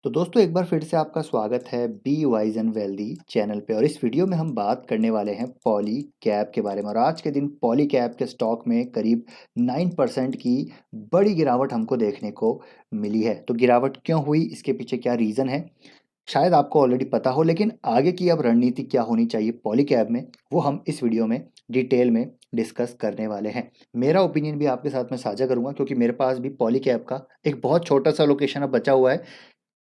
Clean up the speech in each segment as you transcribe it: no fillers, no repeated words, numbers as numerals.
तो दोस्तों एक बार फिर से आपका स्वागत है be wise and wealthy channel पे। और इस वीडियो में हम बात करने वाले हैं पॉली कैब के बारे में। और आज के दिन पॉली कैब के स्टॉक में करीब 9% की बड़ी गिरावट हमको देखने को मिली है। तो गिरावट क्यों हुई, इसके पीछे क्या रीज़न है, शायद आपको ऑलरेडी पता हो, लेकिन आगे की अब रणनीति क्या होनी चाहिए पॉली कैब में, वो हम इस वीडियो में डिटेल में डिस्कस करने वाले हैं। मेरा ओपिनियन भी आपके साथ में साझा करूंगा, क्योंकि मेरे पास भी पॉली कैब का एक बहुत छोटा सा लोकेशन अब बचा हुआ है।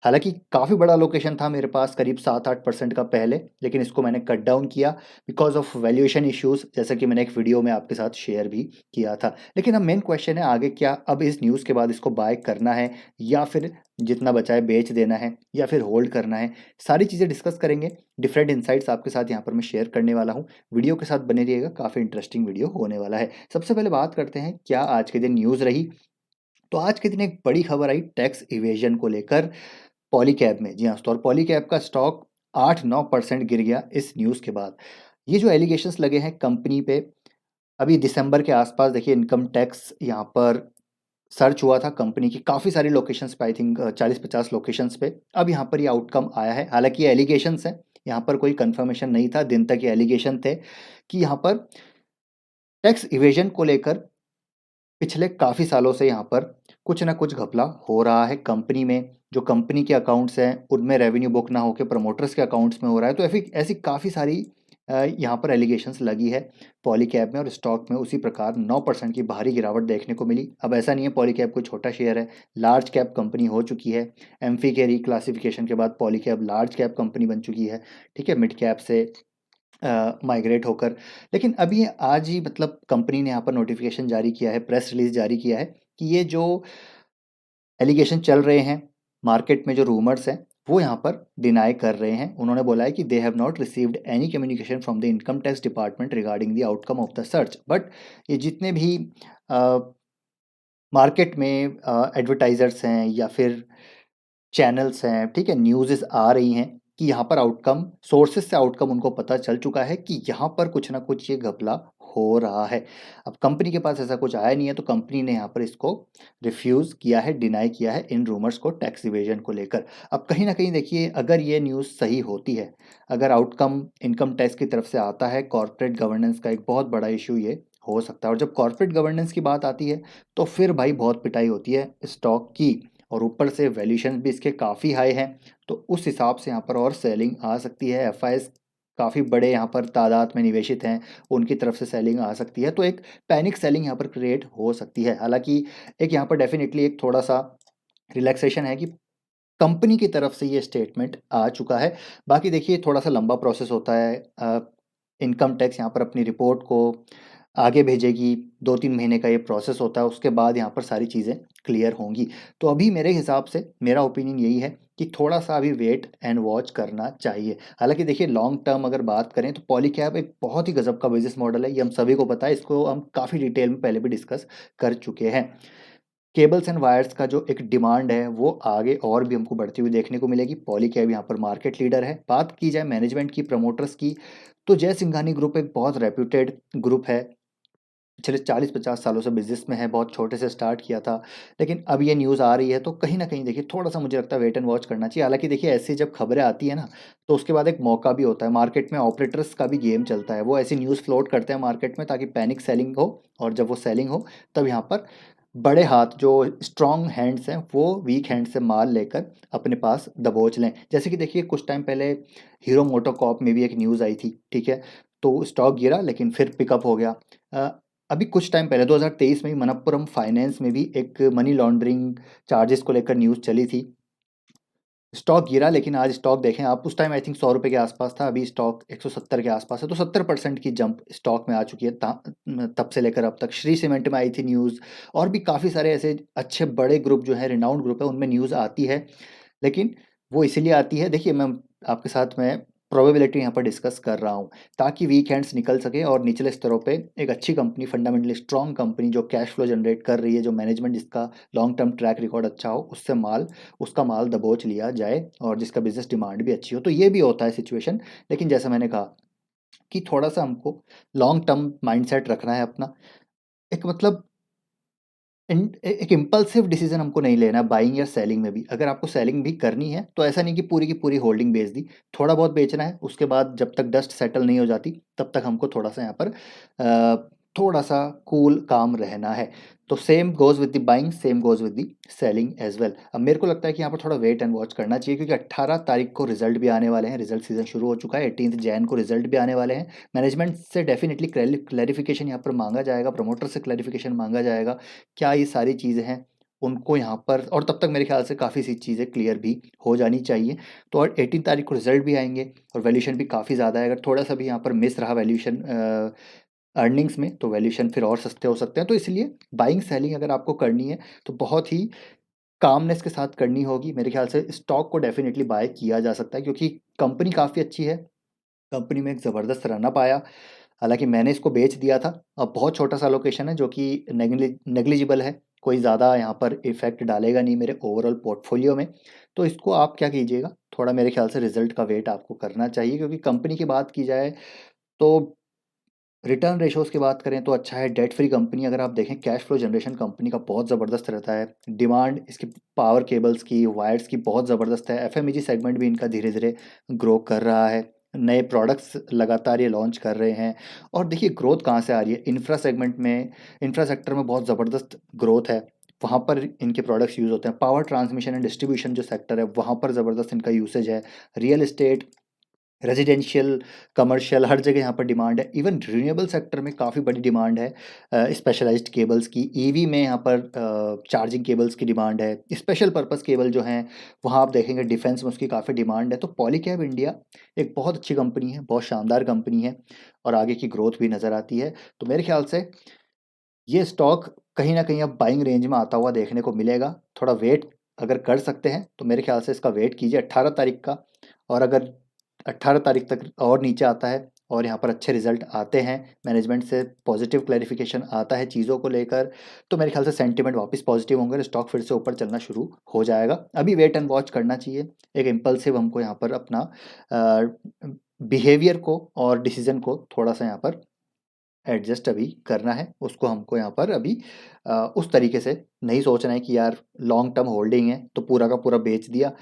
हालाँकि काफ़ी बड़ा लोकेशन था मेरे पास, करीब 7-8% का पहले, लेकिन इसको मैंने कट डाउन किया बिकॉज़ ऑफ वैल्यूएशन इश्यूज़, जैसा कि मैंने एक वीडियो में आपके साथ शेयर भी किया था। लेकिन अब मेन क्वेश्चन है आगे क्या, अब इस न्यूज़ के बाद इसको बाय करना है या फिर जितना बचा है बेच देना है या फिर होल्ड करना है? सारी चीज़ें डिस्कस करेंगे, डिफरेंट इनसाइट्स आपके साथ यहाँ पर मैं शेयर करने वाला हूँ। वीडियो के साथ बने रहिएगा, काफ़ी इंटरेस्टिंग वीडियो होने वाला है। सबसे पहले बात करते हैं क्या आज के दिन न्यूज़ रही। तो आज के दिन एक बड़ी खबर आई टैक्स इवेजन को लेकर पॉलीकैब में। जी हाँ, तो और पॉलीकैब का स्टॉक 8-9% गिर गया इस न्यूज़ के बाद। ये जो एलिगेशंस लगे हैं कंपनी पे, अभी दिसंबर के आसपास देखिए इनकम टैक्स यहाँ पर सर्च हुआ था कंपनी की काफ़ी सारी लोकेशंस पे, आई थिंक 40-50 लोकेशंस पे। अब यहाँ पर ये आउटकम आया है। हालाँकि ये एलिगेशंस हैं, यहाँ पर कोई कन्फर्मेशन नहीं था, दिन तक ये एलिगेशन थे कि यहाँ पर टैक्स इवेजन को लेकर पिछले काफ़ी सालों से यहाँ पर कुछ ना कुछ घपला हो रहा है कंपनी में। जो कंपनी के अकाउंट्स हैं उनमें रेवेन्यू बुक ना होके प्रमोटर्स के अकाउंट्स में हो रहा है। तो ऐसी ऐसी काफ़ी सारी यहाँ पर एलिगेशंस लगी है पॉलीकैब में, और स्टॉक में उसी प्रकार 9% की भारी गिरावट देखने को मिली। अब ऐसा नहीं है पॉलीकैब कोई छोटा शेयर है, लार्ज कैप कंपनी हो चुकी है। एमफी के रिक्लासिफिकेशन के बाद पॉलीकैब लार्ज कैप कंपनी बन चुकी है, ठीक है, मिड कैप से माइग्रेट होकर। लेकिन अभी आज ही मतलब कंपनी ने यहाँ पर नोटिफिकेशन जारी किया है, प्रेस रिलीज जारी किया है कि ये जो एलिगेशन चल रहे हैं, मार्केट में जो रूमर्स हैं, वो यहाँ पर डिनाई कर रहे हैं। उन्होंने बोला है कि they have not received any communication from the income tax department regarding the outcome of the search. But ये जितने भी मार्केट में एडवर्टाइजर्स हैं या फिर चैनल्स हैं, ठीक है, न्यूज़ेस आ रही हैं कि यहाँ पर आउटकम, सोर्सेज से आउटकम उनको पता चल चुका है कि यहाँ पर कुछ ना कुछ ये घपला हो रहा है। अब कंपनी के पास ऐसा कुछ आया नहीं है, तो कंपनी ने यहाँ पर इसको रिफ्यूज़ किया है, डिनाई किया है इन रूमर्स को टैक्स इवेजन को लेकर। अब कहीं ना कहीं देखिए, अगर ये न्यूज़ सही होती है, अगर आउटकम इनकम टैक्स की तरफ से आता है, कॉर्पोरेट गवर्नेंस का एक बहुत बड़ा इशू ये हो सकता है। और जब कॉर्पोरेट गवर्नेंस की बात आती है तो फिर भाई बहुत पिटाई होती है स्टॉक की, और ऊपर से वैल्यूएशन भी इसके काफ़ी हाई हैं। तो उस हिसाब से यहाँ पर और सेलिंग आ सकती है। एफआईएस काफ़ी बड़े यहाँ पर तादाद में निवेशित हैं, उनकी तरफ से सेलिंग आ सकती है। तो एक पैनिक सेलिंग यहाँ पर क्रिएट हो सकती है। हालांकि एक यहाँ पर डेफिनेटली एक थोड़ा सा रिलैक्सेशन है कि कंपनी की तरफ से ये स्टेटमेंट आ चुका है। बाकी देखिए थोड़ा सा लंबा प्रोसेस होता है। इनकम टैक्स यहाँ पर अपनी रिपोर्ट को आगे भेजेगी, 2-3 महीने का ये प्रोसेस होता है, उसके बाद यहाँ पर सारी चीज़ें क्लियर होंगी। तो अभी मेरे हिसाब से मेरा ओपिनियन यही है कि थोड़ा सा अभी वेट एंड वॉच करना चाहिए। हालांकि देखिए लॉन्ग टर्म अगर बात करें तो पॉलीकैब एक बहुत ही गजब का बिजनेस मॉडल है, ये हम सभी को पता है, इसको हम काफ़ी डिटेल में पहले भी डिस्कस कर चुके हैं। केबल्स एंड वायर्स का जो एक डिमांड है वो आगे और भी हमको बढ़ती हुई देखने को मिलेगी। पॉलीकैब यहाँ पर मार्केट लीडर है। बात की जाए मैनेजमेंट की, प्रमोटर्स की, तो जय सिंघानी ग्रुप एक बहुत रेप्यूटेड ग्रुप है, पिछले 40-50 सालों से बिजनेस में है, बहुत छोटे से स्टार्ट किया था। लेकिन अब ये न्यूज़ आ रही है तो कहीं ना कहीं देखिए थोड़ा सा मुझे लगता है वेट एंड वॉच करना चाहिए। हालांकि देखिए ऐसी जब खबरें आती है ना, तो उसके बाद एक मौका भी होता है, मार्केट में ऑपरेटर्स का भी गेम चलता है, वो ऐसी न्यूज़ फ्लोट करते हैं मार्केट में ताकि पैनिक सेलिंग हो। और जब वो सेलिंग हो तब यहाँ पर बड़े हाथ जो स्ट्रॉन्ग हैंड्स हैं वो वीक हैंड से माल लेकर अपने पास दबोच लें। जैसे कि देखिए कुछ टाइम पहले हीरो मोटोकॉर्प में भी एक न्यूज़ आई थी, ठीक है, तो स्टॉक गिरा लेकिन फिर पिकअप हो गया। अभी कुछ टाइम पहले 2023 में ही मनप्पुरम फाइनेंस में भी एक मनी लॉन्ड्रिंग चार्जेस को लेकर न्यूज़ चली थी। स्टॉक गिरा लेकिन आज स्टॉक देखें आप, उस टाइम आई थिंक 100 रुपये के आसपास था, अभी स्टॉक 170 के आसपास है। तो 70% की जंप स्टॉक में आ चुकी है तब से लेकर अब तक। श्री सीमेंट में आई थी न्यूज़, और भी काफ़ी सारे ऐसे अच्छे बड़े ग्रुप जो है, रिनाउंड ग्रुप है, उनमें न्यूज़ आती है। लेकिन वो इसीलिए आती है, देखिए मैं आपके साथ में प्रोबेबिलिटी यहाँ पर डिस्कस कर रहा हूँ ताकि वीकेंड्स निकल सके और निचले स्तरों पे एक अच्छी कंपनी, फंडामेंटली स्ट्रॉन्ग कंपनी जो कैश फ्लो जनरेट कर रही है, जो मैनेजमेंट जिसका लॉन्ग टर्म ट्रैक रिकॉर्ड अच्छा हो, उससे उसका माल दबोच लिया जाए और जिसका बिजनेस डिमांड भी अच्छी हो। तो ये भी होता है सिचुएशन। लेकिन जैसा मैंने कहा कि थोड़ा सा हमको लॉन्ग टर्म माइंडसेट रखना है अपना। एक मतलब एक इम्पल्सिव डिसीजन हमको नहीं लेना बाइंग या सेलिंग में भी। अगर आपको सेलिंग भी करनी है तो ऐसा नहीं कि पूरी की पूरी होल्डिंग बेच दी, थोड़ा बहुत बेचना है, उसके बाद जब तक डस्ट सेटल नहीं हो जाती तब तक हमको थोड़ा सा यहाँ पर थोड़ा सा कूल काम रहना है। तो same goes with the buying, same goes with the selling as well. अब मेरे को लगता है कि यहाँ पर थोड़ा वेट एंड वॉच करना चाहिए, क्योंकि 18 तारीख को रिजल्ट भी आने वाले हैं, रिजल्ट सीजन शुरू हो चुका है, 18 जैन को रिजल्ट भी आने वाले हैं। मैनेजमेंट से डेफिनेटली क्लैरिफिकेशन यहाँ पर मांगा जाएगा, प्रमोटर से क्लैरिफिकेशन मांगा जाएगा, क्या ये सारी चीज़ें हैं उनको यहाँ पर, और तब तक मेरे ख्याल से काफ़ी सी चीज़ें क्लियर भी हो जानी चाहिए। तो और 18 तारीख को रिजल्ट भी आएंगे और वैल्यूशन भी काफ़ी ज़्यादा है। अगर थोड़ा सा भी यहाँ पर मिस रहा वैल्यूशन अर्निंग्स में, तो वैल्यूशन फिर और सस्ते हो सकते हैं। तो इसलिए बाइंग सेलिंग अगर आपको करनी है तो बहुत ही कामनेस के साथ करनी होगी। मेरे ख्याल से स्टॉक को डेफिनेटली बाय किया जा सकता है, क्योंकि कंपनी काफ़ी अच्छी है, कंपनी में एक ज़बरदस्त रनअप आया। हालाँकि मैंने इसको बेच दिया था, अब बहुत छोटा-सा एलोकेशन है जो कि नेग्लिजिबल है, कोई ज़्यादा यहाँ पर इफ़ेक्ट डालेगा नहीं मेरे ओवरऑल पोर्टफोलियो में। तो इसको आप क्या कीजिएगा, थोड़ा मेरे ख़्याल से रिज़ल्ट का वेट आपको करना चाहिए, क्योंकि कंपनी की बात की जाए तो रिटर्न रेशोज़ की बात करें तो अच्छा है, डेट फ्री कंपनी। अगर आप देखें कैश फ्लो जनरेशन कंपनी का बहुत ज़बरदस्त रहता है, डिमांड इसकी पावर केबल्स की, वायर्स की बहुत ज़बरदस्त है। एफएमईजी सेगमेंट भी इनका धीरे-धीरे ग्रो कर रहा है, नए प्रोडक्ट्स लगातार ये लॉन्च कर रहे हैं। और देखिए ग्रोथ कहाँ से आ रही है, इंफ्रा सेगमेंट में, इंफ्रा सेक्टर में बहुत ज़बरदस्त ग्रोथ है, वहाँ पर इनके प्रोडक्ट्स यूज़ होते हैं। पावर ट्रांसमिशन एंड डिस्ट्रीब्यूशन जो सेक्टर है वहाँ पर ज़बरदस्त इनका यूसेज है। रियल एस्टेट, रेजिडेंशियल, कमर्शियल, हर जगह यहाँ पर डिमांड है। इवन रिन्यूएबल सेक्टर में काफ़ी बड़ी डिमांड है स्पेशलाइज्ड केबल्स की। ईवी में यहाँ पर चार्जिंग केबल्स की डिमांड है। स्पेशल पर्पस केबल जो हैं वहाँ आप देखेंगे डिफेंस में उसकी काफ़ी डिमांड है। तो पॉलीकैब इंडिया एक बहुत अच्छी कंपनी है, बहुत शानदार कंपनी है और आगे की ग्रोथ भी नज़र आती है। तो मेरे ख्याल से ये स्टॉक कहीं न कहीं अब बाइंग रेंज में आता हुआ देखने को मिलेगा। थोड़ा वेट अगर कर सकते हैं तो मेरे ख्याल से इसका वेट कीजिए 18 तारीख का। और अगर 18 तारीख तक और नीचे आता है और यहाँ पर अच्छे रिजल्ट आते हैं, मैनेजमेंट से पॉजिटिव क्लैरिफिकेशन आता है चीज़ों को लेकर, तो मेरे ख्याल से सेंटिमेंट वापस पॉजिटिव होंगे और स्टॉक फिर से ऊपर चलना शुरू हो जाएगा। अभी वेट एंड वॉच करना चाहिए। एक इम्पल्सिव हमको यहाँ पर अपना बिहेवियर को और डिसीजन को थोड़ा-सा यहाँ पर एडजस्ट अभी करना है। उसको हमको यहाँ पर अभी उस तरीके से नहीं सोचना है कि यार लॉन्ग टर्म होल्डिंग है तो पूरा का पूरा बेच दिया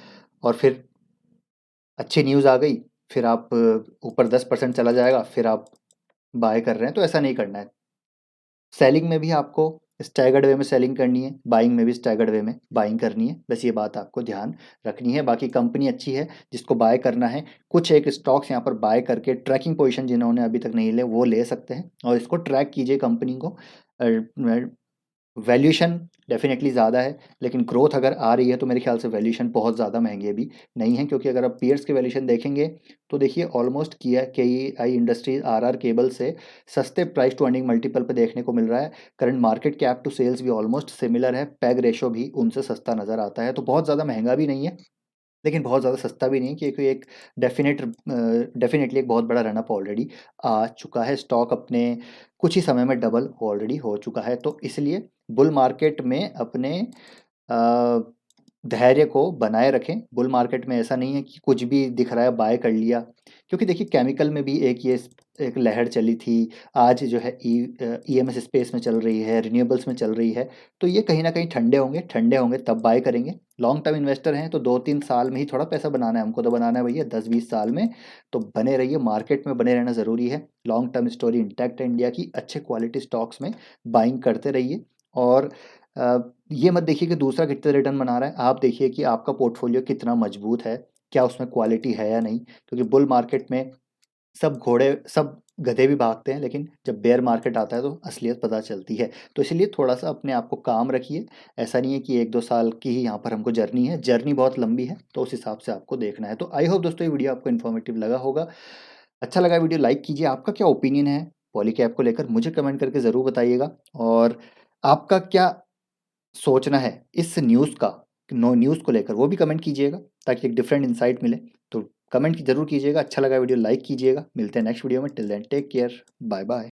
और फिर अच्छी न्यूज़ आ गई, फिर आप ऊपर 10% चला जाएगा, फिर आप बाय कर रहे हैं, तो ऐसा नहीं करना है। सेलिंग में भी आपको स्टैगर्ड वे में सेलिंग करनी है, बाइंग में भी स्टैगर्ड वे में बाइंग करनी है। बस ये बात आपको ध्यान रखनी है। बाकी कंपनी अच्छी है, जिसको बाय करना है, कुछ एक स्टॉक्स यहाँ पर बाय करके ट्रैकिंग पोजीशन जिन्होंने अभी तक नहीं ले वो ले सकते हैं और इसको ट्रैक कीजिए कंपनी को। वैल्यूएशन डेफिनेटली ज़्यादा है, लेकिन ग्रोथ अगर आ रही है तो मेरे ख्याल से वैल्यूएशन बहुत ज़्यादा महंगे भी नहीं हैं, क्योंकि अगर आप पीयर्स के वैल्यूएशन देखेंगे तो देखिए ऑलमोस्ट किया केईआई इंडस्ट्रीज आरआर केबल से सस्ते प्राइस टू अर्निंग मल्टीपल पे देखने को मिल रहा है। Current market cap to sales भी ऑलमोस्ट सिमिलर है, पैग रेशो भी उनसे सस्ता नज़र आता है। तो बहुत ज़्यादा महंगा भी नहीं है, लेकिन बहुत ज़्यादा सस्ता भी नहीं है, क्योंकि एक डेफिनेटली एक बहुत बड़ा रनअप ऑलरेडी आ चुका है। स्टॉक अपने कुछ ही समय में डबल ऑलरेडी हो चुका है। तो इसलिए बुल मार्केट में अपने अ, धैर्य को बनाए रखें। बुल मार्केट में ऐसा नहीं है कि कुछ भी दिख रहा है बाय कर लिया, क्योंकि देखिए केमिकल में भी एक लहर चली थी, आज जो है ईएमएस स्पेस में चल रही है, रिन्यूएबल्स में चल रही है। तो ये कहीं न कहीं ठंडे होंगे तब बाय करेंगे। लॉन्ग टर्म इन्वेस्टर हैं तो 2-3 साल में ही थोड़ा पैसा बनाना है, हमको तो बनाना है भैया 10-20 साल में। तो बने रहिए, मार्केट में बने रहना ज़रूरी है। लॉन्ग टर्म स्टोरी इंटैक्ट है इंडिया की, अच्छे क्वालिटी स्टॉक्स में बाइंग करते रहिए। और अ, ये मत देखिए कि दूसरा कितने रिटर्न बना रहा है, आप देखिए कि आपका पोर्टफोलियो कितना मजबूत है, क्या उसमें क्वालिटी है या नहीं। क्योंकि बुल मार्केट में सब गधे भी भागते हैं, लेकिन जब बेयर मार्केट आता है तो असलियत पता चलती है। तो इसलिए थोड़ा-सा अपने आप को काम रखिए। ऐसा नहीं है कि 1-2 साल की ही यहाँ पर हमको जर्नी है, जर्नी बहुत लंबी है, तो उस हिसाब से आपको देखना है। तो आई होप दोस्तों ये वीडियो आपको इन्फॉर्मेटिव लगा होगा। अच्छा लगा वीडियो लाइक कीजिए। आपका क्या ओपिनियन है पॉलीकैब को लेकर, मुझे कमेंट करके ज़रूर बताइएगा। और आपका क्या सोचना है इस न्यूज़ का, नो न्यूज़ को लेकर, वो भी कमेंट कीजिएगा ताकि एक डिफरेंट इंसाइट मिले। तो कमेंट ज़रूर कीजिएगा। अच्छा लगा वीडियो लाइक कीजिएगा। मिलते हैं नेक्स्ट वीडियो में। Till then take care, bye bye.